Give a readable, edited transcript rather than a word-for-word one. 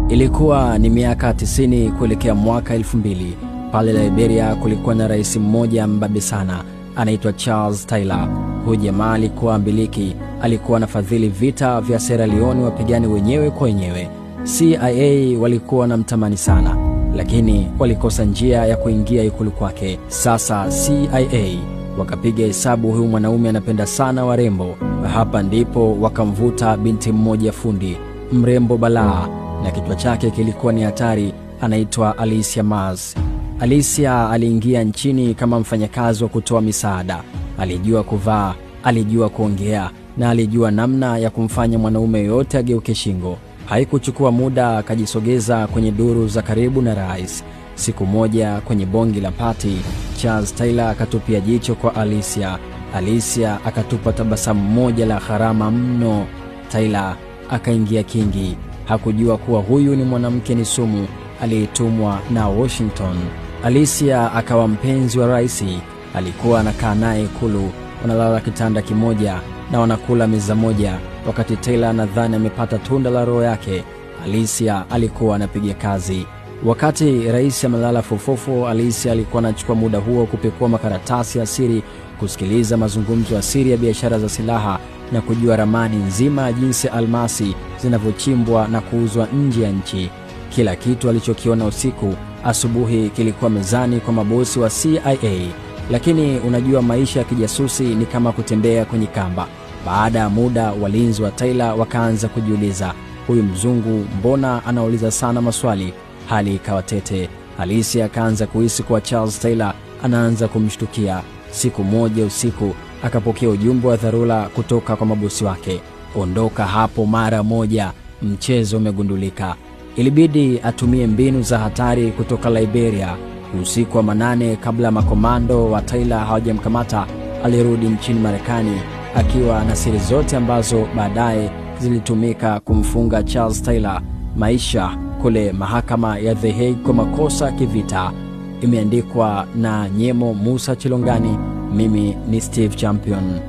Ilikuwa ni miaka 90 kuelekea mwaka 2000. Pale Liberia kulikuwa na rais mmoja mbabe sana, anaitwa Charles Taylor. Huyu jamaa alikuwa mbiliki, alikuwa anafadhili vita vya Sierra Leone wapigani wenyewe kwa wenyewe. CIA walikuwa wanamtamani sana, lakini walikosa njia ya kuingia ikulu kwake. Sasa CIA wakapiga hesabu, huyu mwanaume anapenda sana warembo. Hapa ndipo wakamvuta binti mmoja fundi, mrembo balaa, na kichwa chake kilikuwa ni hatari, anaitwa Alicia Mars. Alicia aliingia nchini kama mfanyakazi wa kutoa misaada. Alijua kuvaa, alijua kuongea, na alijua namna ya kumfanya mwanaume yote ageuke shingo. Haikuchukua muda akajisogeza kwenye duru za karibu na rais. Siku moja kwenye bongi la pati, Charles Taylor akatupia jicho kwa Alicia. Alicia akatupa tabasamu moja la gharama mno. Taylor akaingia kingi. Hakujua kuwa huyu ni mwanamke ni sumu aliyetumwa na Washington. Alicia akawa mpenzi wa rais. Alikuwa anakaa naye ikulu, wanalala kitanda kimoja na wanakula meza moja. Wakati Taylor nadhani amepata tunda la roho yake, Alicia alikuwa anapiga kazi. Wakati rais amelala fofofo, Alicia alikuwa anachukua muda huo kupekua makaratasi ya siri, kusikiliza mazungumzo ya siri ya biashara za silaha na kujua ramani nzima jinsi almasi zinavyochimbwa na kuuzwa nje ya nchi. Kila kitu alichokiona usiku, asubuhi kilikuwa mezani kwa mabosi wa CIA. Lakini unajua, maisha ya kijasusi ni kama kutembea kwenye kamba. Baada ya muda, walinzi wa Taylor wakaanza kujiuliza, huyu mzungu mbona anauliza sana maswali? Hali ikawa tete. Alicia akaanza kuhisi kwa Charles Taylor anaanza kumshtukia. Siku moja usiku akapokea ujumbe wa dharura kutoka kwa mabosi wake, ondoka hapo mara moja, mchezo umegundulika. Ilibidi atumie mbinu za hatari kutoka Liberia. Usiku wa manane, kabla makomando wa Taylor hawajamkamata, alirudi nchini Marekani akiwa na siri zote ambazo baadaye zilitumika kumfunga Charles Taylor maisha kule mahakama ya The Hague kwa makosa kivita. Imeandikwa na Nyemo Musa Chilongani. Mimi ni Steve Champion.